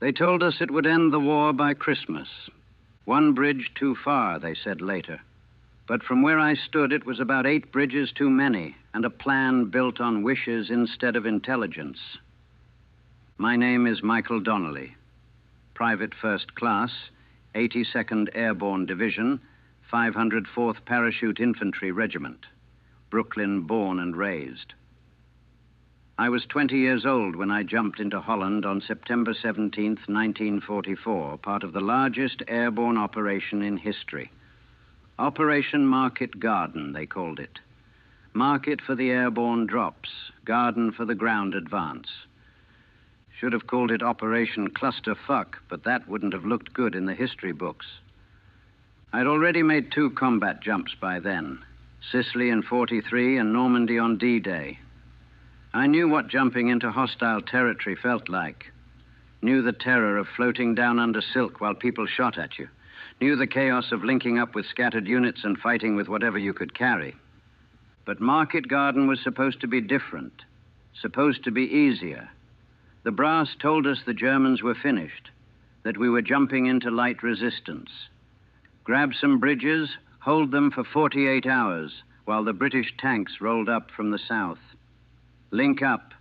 They told us it would end the war by Christmas. One bridge too far, they said later. But from where I stood, it was about 8 bridges too many, and a plan built on wishes instead of intelligence. My name is Michael Donnelly, Private First Class, 82nd Airborne Division, 504th Parachute Infantry Regiment, Brooklyn born and raised. I was 20 years old when I jumped into Holland on September 17th, 1944, part of the largest airborne operation in history. Operation Market Garden, they called it. Market for the airborne drops, garden for the ground advance. Should have called it Operation Cluster Fuck, but that wouldn't have looked good in the history books. I'd already made 2 combat jumps by then, Sicily in '43 and Normandy on D-Day. I knew what jumping into hostile territory felt like. Knew the terror of floating down under silk while people shot at you. Knew the chaos of linking up with scattered units and fighting with whatever you could carry. But Market Garden was supposed to be different, supposed to be easier. The brass told us the Germans were finished, that we were jumping into light resistance. Grab some bridges, hold them for 48 hours while the British tanks rolled up from the south. Link up,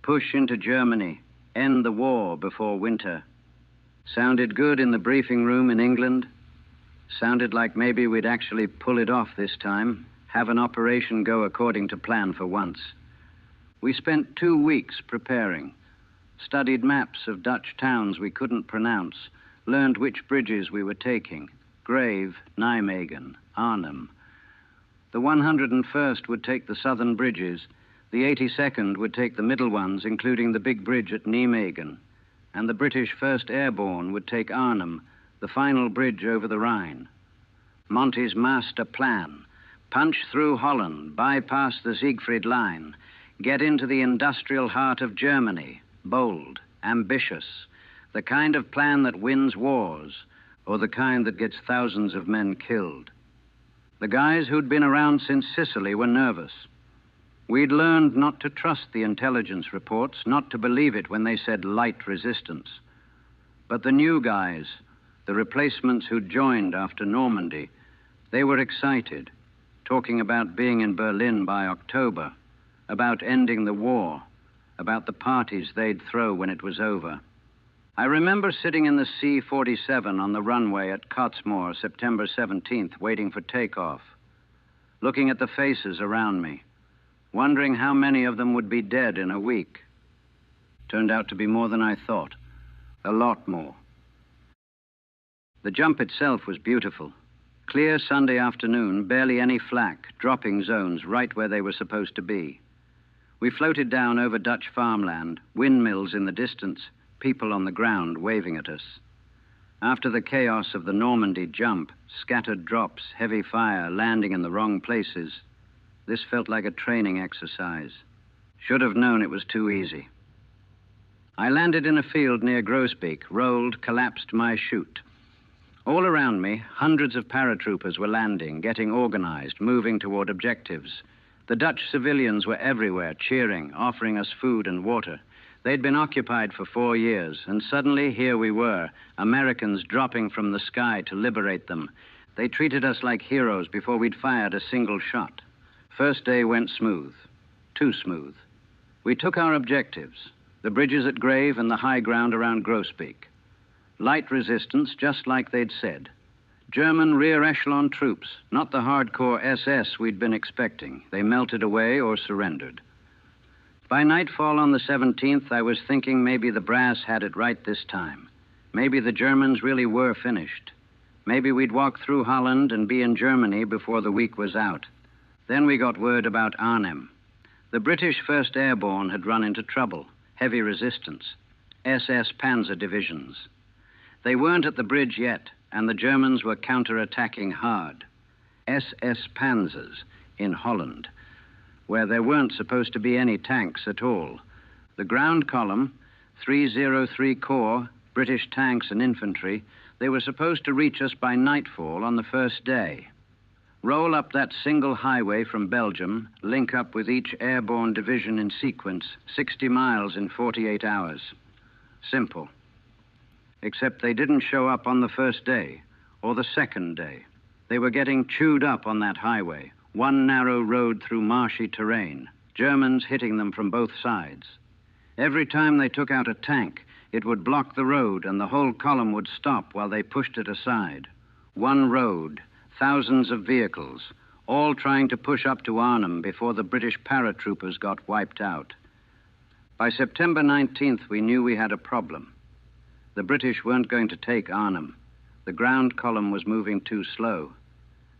push into Germany, end the war before winter. Sounded good in the briefing room in England. Sounded like maybe we'd actually pull it off this time, have an operation go according to plan for once. We spent 2 weeks preparing, studied maps of Dutch towns we couldn't pronounce, learned which bridges we were taking, Grave, Nijmegen, Arnhem. The 101st would take the southern bridges, the 82nd would take the middle ones, including the big bridge at Nijmegen, and the British 1st Airborne would take Arnhem, the final bridge over the Rhine. Monty's master plan: punch through Holland, bypass the Siegfried Line, get into the industrial heart of Germany, bold, ambitious, the kind of plan that wins wars, or the kind that gets thousands of men killed. The guys who'd been around since Sicily were nervous. We'd learned not to trust the intelligence reports, not to believe it when they said light resistance. But the new guys, the replacements who'd joined after Normandy, they were excited, talking about being in Berlin by October, about ending the war, about the parties they'd throw when it was over. I remember sitting in the C-47 on the runway at Cottesmore, September 17th, waiting for takeoff, looking at the faces around me, wondering how many of them would be dead in a week. Turned out to be more than I thought. A lot more. The jump itself was beautiful. Clear Sunday afternoon, barely any flak, dropping zones right where they were supposed to be. We floated down over Dutch farmland, windmills in the distance, people on the ground waving at us. After the chaos of the Normandy jump, scattered drops, heavy fire, landing in the wrong places, this felt like a training exercise. Should have known it was too easy. I landed in a field near Grosbeek, rolled, collapsed my chute. All around me, hundreds of paratroopers were landing, getting organized, moving toward objectives. The Dutch civilians were everywhere, cheering, offering us food and water. They'd been occupied for 4 years, and suddenly here we were, Americans dropping from the sky to liberate them. They treated us like heroes before we'd fired a single shot. First day went smooth, too smooth. We took our objectives, the bridges at Grave and the high ground around Grosbeek. Light resistance, just like they'd said. German rear echelon troops, not the hardcore SS we'd been expecting. They melted away or surrendered. By nightfall on the 17th, I was thinking maybe the brass had it right this time. Maybe the Germans really were finished. Maybe we'd walk through Holland and be in Germany before the week was out. Then we got word about Arnhem. The British 1st Airborne had run into trouble, heavy resistance, SS Panzer divisions. They weren't at the bridge yet, and the Germans were counterattacking hard. SS Panzers in Holland, where there weren't supposed to be any tanks at all. The ground column, 303 Corps, British tanks and infantry, they were supposed to reach us by nightfall on the first day. Roll up that single highway from Belgium, link up with each airborne division in sequence, 60 miles in 48 hours. Simple. except they didn't show up on the first day or the second day. They were getting chewed up on that highway, one narrow road through marshy terrain, Germans hitting them from both sides. Every time they took out a tank, it would block the road and the whole column would stop while they pushed it aside. One road, thousands of vehicles, all trying to push up to Arnhem before the British paratroopers got wiped out. By September 19th, we knew we had a problem. The British weren't going to take Arnhem. The ground column was moving too slow.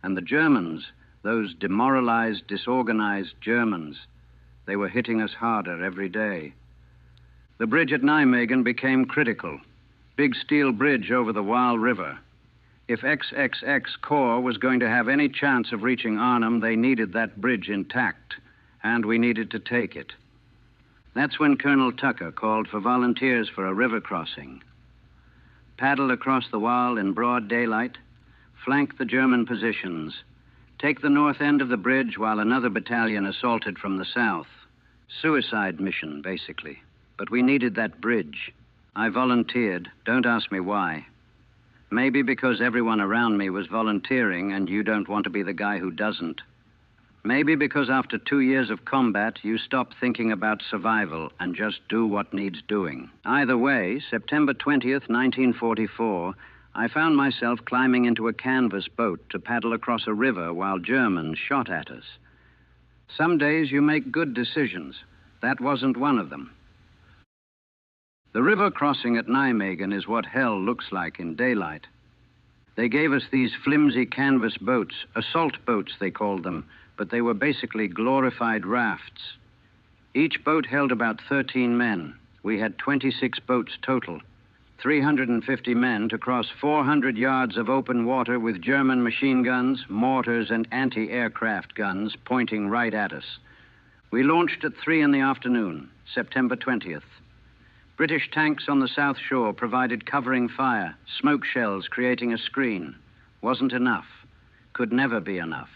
And the Germans, those demoralized, disorganized Germans, they were hitting us harder every day. The bridge at Nijmegen became critical. Big steel bridge over the Waal River. If XXX Corps was going to have any chance of reaching Arnhem, they needed that bridge intact, and we needed to take it. That's when Colonel Tucker called for volunteers for a river crossing. Paddle across the Waal in broad daylight, flank the German positions, take the north end of the bridge while another battalion assaulted from the south. Suicide mission, basically. But we needed that bridge. I volunteered. Don't ask me why. Maybe because everyone around me was volunteering and you don't want to be the guy who doesn't. Maybe because after 2 years of combat, you stop thinking about survival and just do what needs doing. Either way, September 20th, 1944, I found myself climbing into a canvas boat to paddle across a river while Germans shot at us. Some days you make good decisions. That wasn't one of them. The river crossing at Nijmegen is what hell looks like in daylight. They gave us these flimsy canvas boats, assault boats they called them, but they were basically glorified rafts. Each boat held about 13 men. We had 26 boats total, 350 men to cross 400 yards of open water with German machine guns, mortars, and anti-aircraft guns pointing right at us. We launched at 3 in the afternoon, September 20th. British tanks on the south shore provided covering fire, smoke shells creating a screen. Wasn't enough. Could never be enough.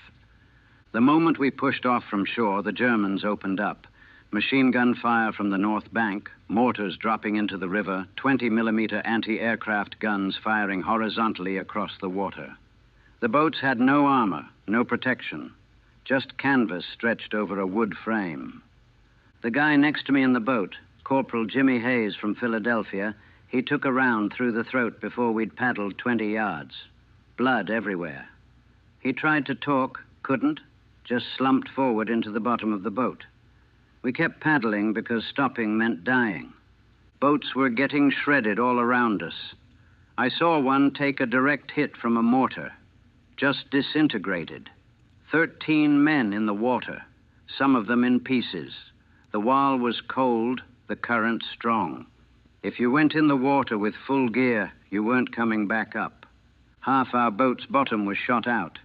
The moment we pushed off from shore, the Germans opened up. Machine gun fire from the north bank, mortars dropping into the river, 20-millimeter anti-aircraft guns firing horizontally across the water. The boats had no armor, no protection, just canvas stretched over a wood frame. The guy next to me in the boat, Corporal Jimmy Hayes from Philadelphia, he took a round through the throat before we'd paddled 20 yards. Blood everywhere. He tried to talk, couldn't, just slumped forward into the bottom of the boat. We kept paddling because stopping meant dying. Boats were getting shredded all around us. I saw one take a direct hit from a mortar, just disintegrated. 13 men in the water, some of them in pieces. The Waal was cold, the current strong. If you went in the water with full gear, you weren't coming back up. Half our boat's bottom was shot out.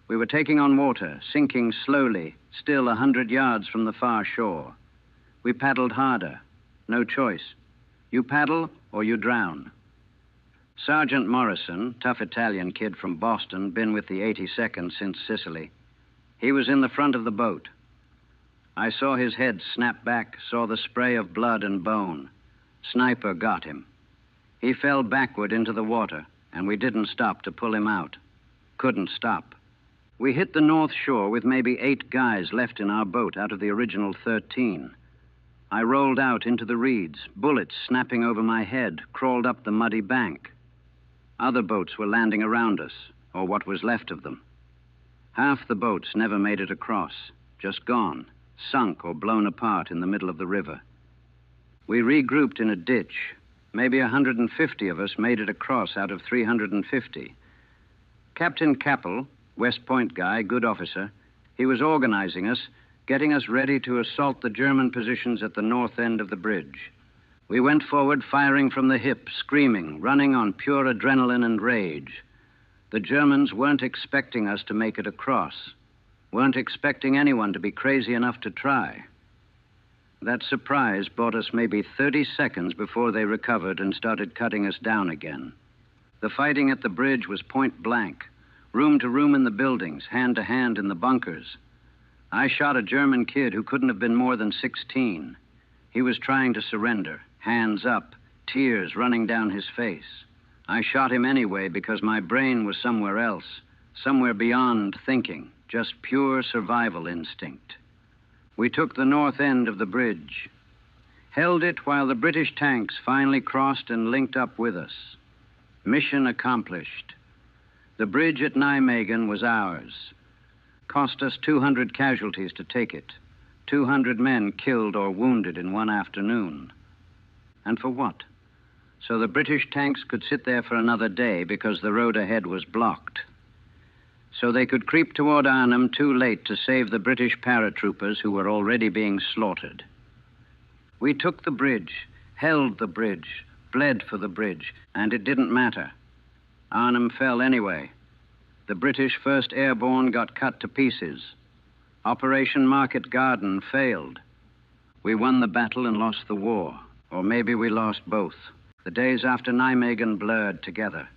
We were taking on water, sinking slowly, still 100 yards from the far shore. We paddled harder. No choice. You paddle or you drown. Sergeant Morrison, tough Italian kid from Boston, been with the 82nd since Sicily. He was in the front of the boat. I saw his head snap back, saw the spray of blood and bone. Sniper got him. He fell backward into the water, and we didn't stop to pull him out. Couldn't stop. We hit the north shore with maybe 8 guys left in our boat out of the original 13. I rolled out into the reeds, bullets snapping over my head, crawled up the muddy bank. Other boats were landing around us, or what was left of them. Half the boats never made it across, just gone, sunk or blown apart in the middle of the river. We regrouped in a ditch. Maybe 150 of us made it across out of 350. Captain Capel, West Point guy, good officer, he was organizing us, getting us ready to assault the German positions at the north end of the bridge. We went forward firing from the hip, screaming, running on pure adrenaline and rage. The Germans weren't expecting us to make it across, weren't expecting anyone to be crazy enough to try. That surprise bought us maybe 30 seconds before they recovered and started cutting us down again. The fighting at the bridge was point blank, room to room in the buildings, hand to hand in the bunkers. I shot a German kid who couldn't have been more than 16. He was trying to surrender, hands up, tears running down his face. I shot him anyway because my brain was somewhere else, somewhere beyond thinking, just pure survival instinct. We took the north end of the bridge, held it while the British tanks finally crossed and linked up with us. Mission accomplished. The bridge at Nijmegen was ours. Cost us 200 casualties to take it. 200 men killed or wounded in one afternoon. And for what? So the British tanks could sit there for another day because the road ahead was blocked. So they could creep toward Arnhem too late to save the British paratroopers who were already being slaughtered. We took the bridge, held the bridge, bled for the bridge, and it didn't matter. Arnhem fell anyway. The British 1st Airborne got cut to pieces. Operation Market Garden failed. We won the battle and lost the war, or maybe we lost both. The days after Nijmegen blurred together.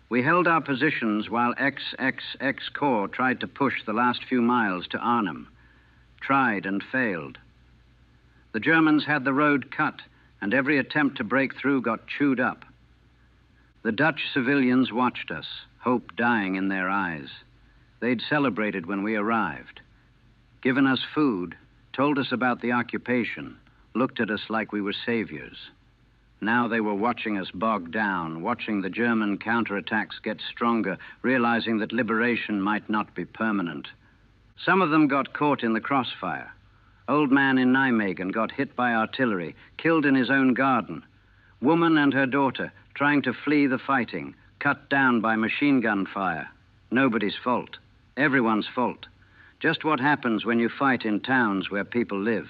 We held our positions while XXX Corps tried to push the last few miles to Arnhem. Tried and failed. The Germans had the road cut, and every attempt to break through got chewed up. The Dutch civilians watched us, hope dying in their eyes. They'd celebrated when we arrived. Given us food, told us about the occupation, looked at us like we were saviors. Now they were watching us bog down, watching the German counterattacks get stronger, realizing that liberation might not be permanent. Some of them got caught in the crossfire. Old man in Nijmegen got hit by artillery, killed in his own garden. Woman and her daughter trying to flee the fighting, cut down by machine gun fire. Nobody's fault. Everyone's fault. Just what happens when you fight in towns where people live.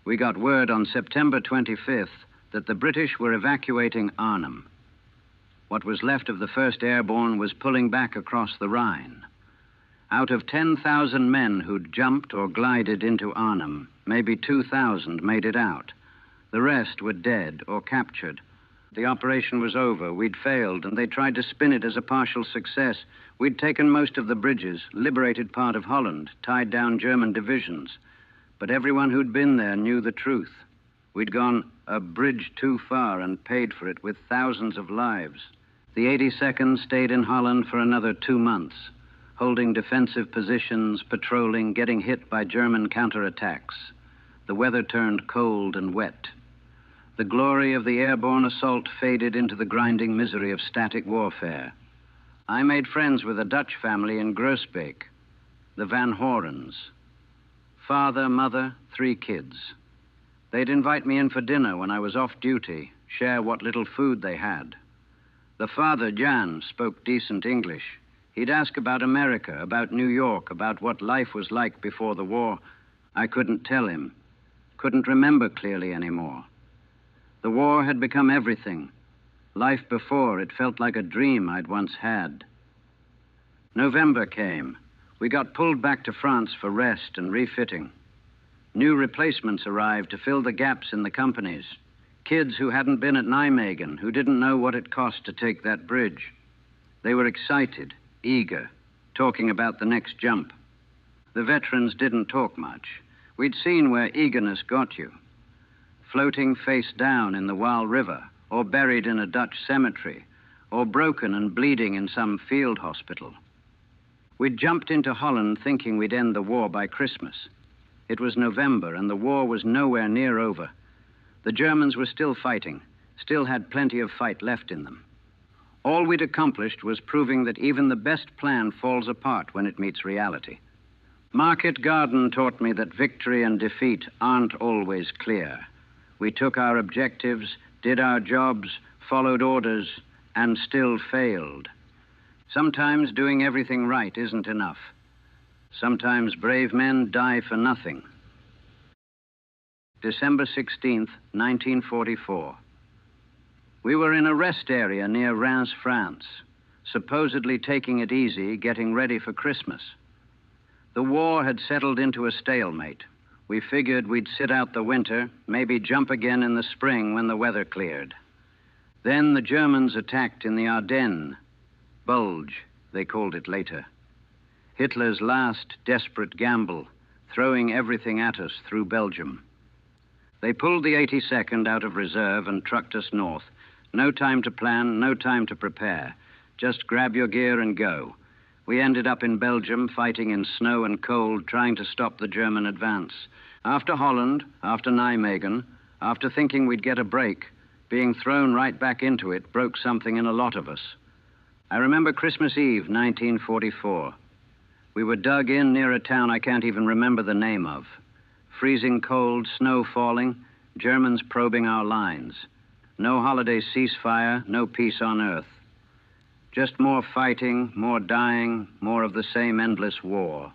We got word on September 25th that the British were evacuating Arnhem. What was left of the 1st Airborne was pulling back across the Rhine. Out of 10,000 men who'd jumped or glided into Arnhem, maybe 2,000 made it out. The rest were dead or captured. The operation was over. We'd failed, and they tried to spin it as a partial success. We'd taken most of the bridges, liberated part of Holland, tied down German divisions. But everyone who'd been there knew the truth. We'd gone a bridge too far and paid for it with thousands of lives. The 82nd stayed in Holland for another 2 months, holding defensive positions, patrolling, getting hit by German counterattacks. The weather turned cold and wet. The glory of the airborne assault faded into the grinding misery of static warfare. I made friends with a Dutch family in Groesbeek, the Van Horens. Father, mother, 3 kids. They'd invite me in for dinner when I was off duty, share what little food they had. The father, Jan, spoke decent English. He'd ask about America, about New York, about what life was like before the war. I couldn't tell him, couldn't remember clearly anymore. The war had become everything. Life before, it felt like a dream I'd once had. November came. We got pulled back to France for rest and refitting. New replacements arrived to fill the gaps in the companies. Kids who hadn't been at Nijmegen, who didn't know what it cost to take that bridge. They were excited, eager, talking about the next jump. The veterans didn't talk much. We'd seen where eagerness got you. Floating face down in the Waal River, or buried in a Dutch cemetery, or broken and bleeding in some field hospital. We'd jumped into Holland thinking we'd end the war by Christmas. It was November, and the war was nowhere near over. The Germans were still fighting, still had plenty of fight left in them. All we'd accomplished was proving that even the best plan falls apart when it meets reality. Market Garden taught me that victory and defeat aren't always clear. We took our objectives, did our jobs, followed orders, and still failed. Sometimes doing everything right isn't enough. Sometimes brave men die for nothing. December 16th, 1944. We were in a rest area near Reims, France, supposedly taking it easy, getting ready for Christmas. The war had settled into a stalemate. We figured we'd sit out the winter, maybe jump again in the spring when the weather cleared. Then the Germans attacked in the Ardennes. Bulge, they called it later. Hitler's last desperate gamble, throwing everything at us through Belgium. They pulled the 82nd out of reserve and trucked us north. No time to plan, no time to prepare. Just grab your gear and go. We ended up in Belgium, fighting in snow and cold, trying to stop the German advance. After Holland, after Nijmegen, after thinking we'd get a break, being thrown right back into it broke something in a lot of us. I remember Christmas Eve, 1944. We were dug in near a town I can't even remember the name of. Freezing cold, snow falling, Germans probing our lines. No holiday ceasefire, no peace on earth. Just more fighting, more dying, more of the same endless war.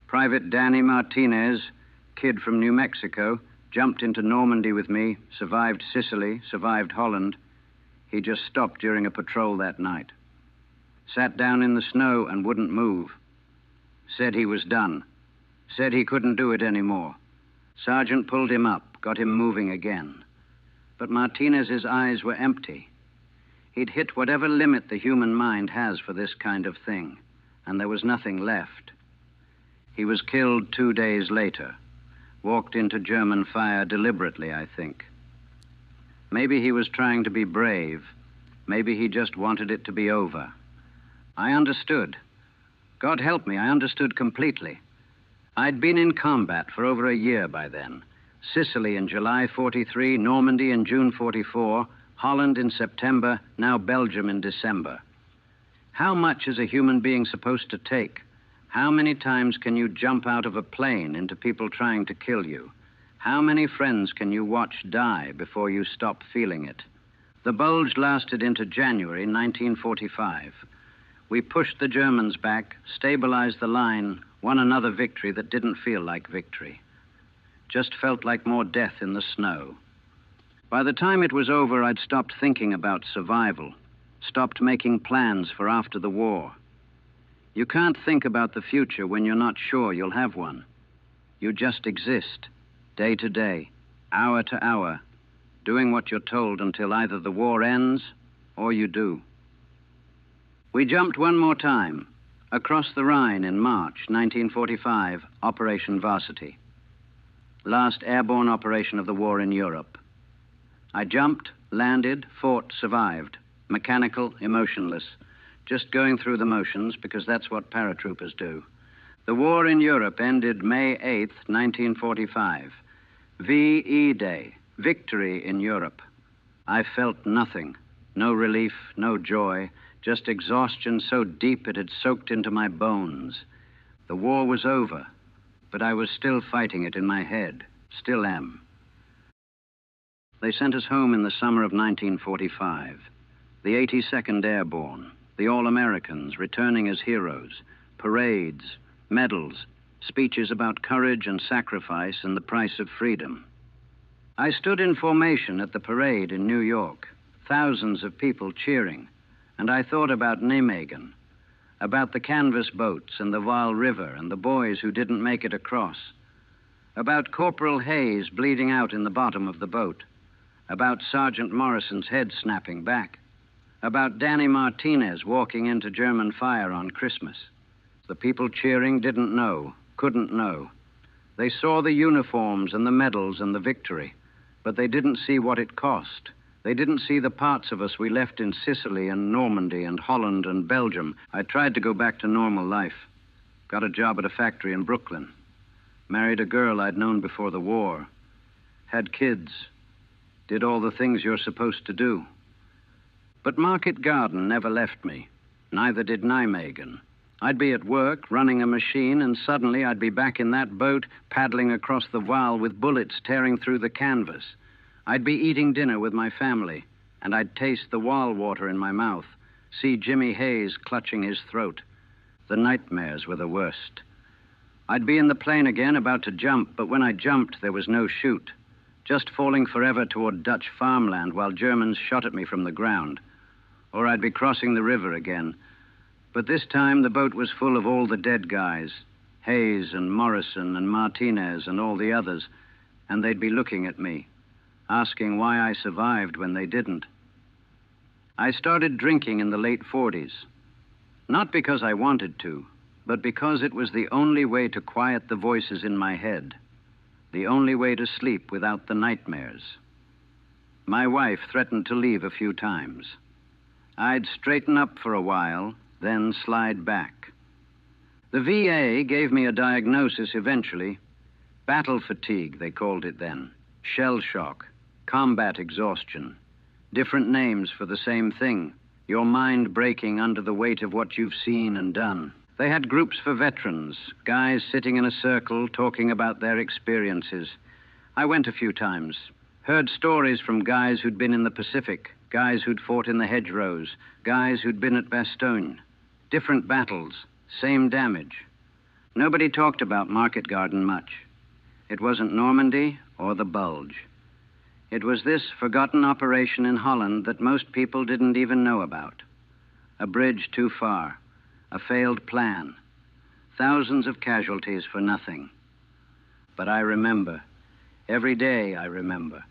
Private Danny Martinez, kid from New Mexico, jumped into Normandy with me, survived Sicily, survived Holland. He just stopped during a patrol that night. Sat down in the snow and wouldn't move. Said he was done. Said he couldn't do it anymore. Sergeant pulled him up, got him moving again. But Martinez's eyes were empty. He'd hit whatever limit the human mind has for this kind of thing, and there was nothing left. He was killed 2 days later. Walked into German fire deliberately, I think. Maybe he was trying to be brave. Maybe he just wanted it to be over. I understood. God help me, I understood completely. I'd been in combat for over a year by then. Sicily in July 43, Normandy in June 44, Holland in September, now Belgium in December. How much is a human being supposed to take? How many times can you jump out of a plane into people trying to kill you? How many friends can you watch die before you stop feeling it? The bulge lasted into January 1945. We pushed the Germans back, stabilized the line, won another victory that didn't feel like victory. Just felt like more death in the snow. By the time it was over, I'd stopped thinking about survival, stopped making plans for after the war. You can't think about the future when you're not sure you'll have one. You just exist, day to day, hour to hour, doing what you're told until either the war ends or you do. We jumped one more time, across the Rhine in March 1945, Operation Varsity. Last airborne operation of the war in Europe. I jumped, landed, fought, survived. Mechanical, emotionless. Just going through the motions because that's what paratroopers do. The war in Europe ended May 8th, 1945. VE Day, victory in Europe. I felt nothing. No relief, no joy, just exhaustion so deep it had soaked into my bones. The war was over, but I was still fighting it in my head. Still am. They sent us home in the summer of 1945. The 82nd Airborne, the All-Americans returning as heroes, parades, medals, speeches about courage and sacrifice and the price of freedom. I stood in formation at the parade in New York, thousands of people cheering, and I thought about Nijmegen, about the canvas boats and the Vaal River and the boys who didn't make it across, about Corporal Hayes bleeding out in the bottom of the boat, about Sergeant Morrison's head snapping back, about Danny Martinez walking into German fire on Christmas. The people cheering didn't know, couldn't know. They saw the uniforms and the medals and the victory, but they didn't see what it cost. They didn't see the parts of us we left in Sicily and Normandy and Holland and Belgium. I tried to go back to normal life. Got a job at a factory in Brooklyn. Married a girl I'd known before the war. Had kids. Did all the things you're supposed to do. But Market Garden never left me. Neither did Nijmegen. I'd be at work, running a machine, and suddenly I'd be back in that boat, paddling across the Vaal with bullets tearing through the canvas. I'd be eating dinner with my family, and I'd taste the Vaal water in my mouth, see Jimmy Hayes clutching his throat. The nightmares were the worst. I'd be in the plane again, about to jump, but when I jumped, there was no chute. Just falling forever toward Dutch farmland while Germans shot at me from the ground. Or I'd be crossing the river again. But this time, the boat was full of all the dead guys, Hayes and Morrison and Martinez and all the others, and they'd be looking at me, asking why I survived when they didn't. I started drinking in the late 40s, not because I wanted to, but because it was the only way to quiet the voices in my head. the only way to sleep without the nightmares. My wife threatened to leave a few times. I'd straighten up for a while, then slide back. The VA gave me a diagnosis eventually. Battle fatigue, they called it then. Shell shock, combat exhaustion. Different names for the same thing. Your mind breaking under the weight of what you've seen and done. They had groups for veterans, guys sitting in a circle talking about their experiences. I went a few times, heard stories from guys who'd been in the Pacific, guys who'd fought in the hedgerows, guys who'd been at Bastogne. Different battles, same damage. Nobody talked about Market Garden much. It wasn't Normandy or the Bulge. It was this forgotten operation in Holland that most people didn't even know about. A bridge too far, a failed plan, thousands of casualties for nothing. But I remember. Every day I remember.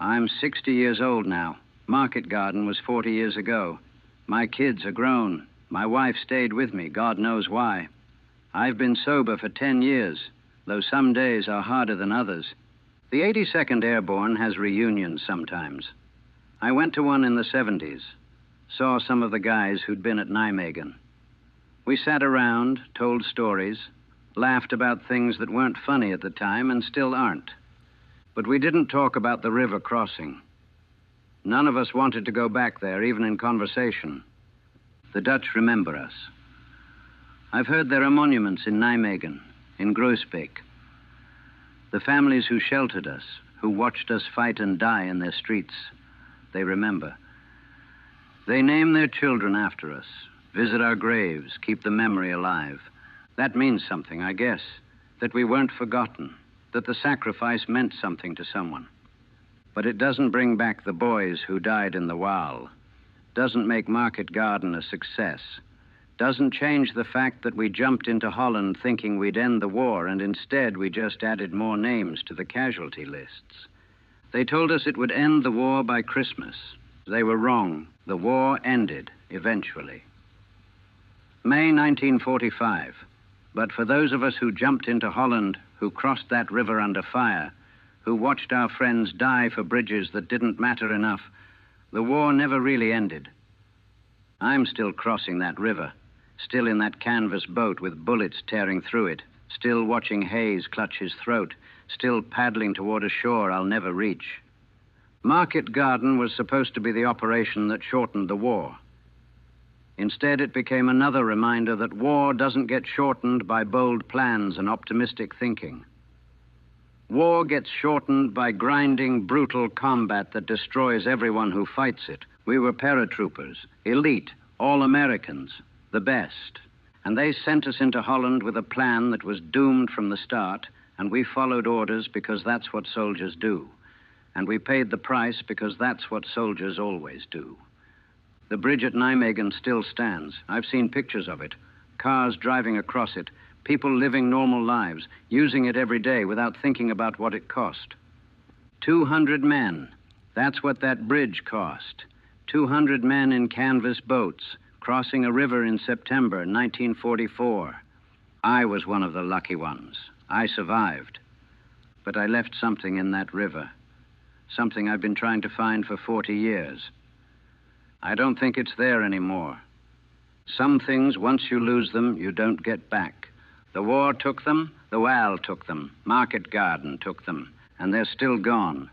I'm 60 years old now. Market Garden was 40 years ago. My kids are grown. My wife stayed with me, God knows why. I've been sober for 10 years, though some days are harder than others. The 82nd Airborne has reunions sometimes. I went to one in the 70s, saw some of the guys who'd been at Nijmegen. We sat around, told stories, laughed about things that weren't funny at the time and still aren't. But we didn't talk about the river crossing. None of us wanted to go back there, even in conversation. The Dutch remember us. I've heard there are monuments in Nijmegen, in Groesbeek. The families who sheltered us, who watched us fight and die in their streets, they remember. They name their children after us, visit our graves, keep the memory alive. That means something, I guess, that we weren't forgotten, that the sacrifice meant something to someone. But it doesn't bring back the boys who died in the Waal, doesn't make Market Garden a success, doesn't change the fact that we jumped into Holland thinking we'd end the war, and instead we just added more names to the casualty lists. They told us it would end the war by Christmas. They were wrong. The war ended, eventually. May 1945. But for those of us who jumped into Holland, who crossed that river under fire, who watched our friends die for bridges that didn't matter enough, the war never really ended. I'm still crossing that river, still in that canvas boat with bullets tearing through it, still watching Hayes clutch his throat, still paddling toward a shore I'll never reach. Market Garden was supposed to be the operation that shortened the war. Instead, it became another reminder that war doesn't get shortened by bold plans and optimistic thinking. War gets shortened by grinding, brutal combat that destroys everyone who fights it. We were paratroopers, elite, all Americans, the best. And they sent us into Holland with a plan that was doomed from the start, and we followed orders because that's what soldiers do. And we paid the price because that's what soldiers always do. The bridge at Nijmegen still stands. I've seen pictures of it. Cars driving across it, people living normal lives, using it every day without thinking about what it cost. 200 men. That's what that bridge cost. 200 men in canvas boats, crossing a river in September 1944. I was one of the lucky ones. I survived. But I left something in that river. Something I've been trying to find for 40 years. I don't think it's there anymore. Some things, once you lose them, you don't get back. The war took them, the Waal took them, Market Garden took them, and they're still gone.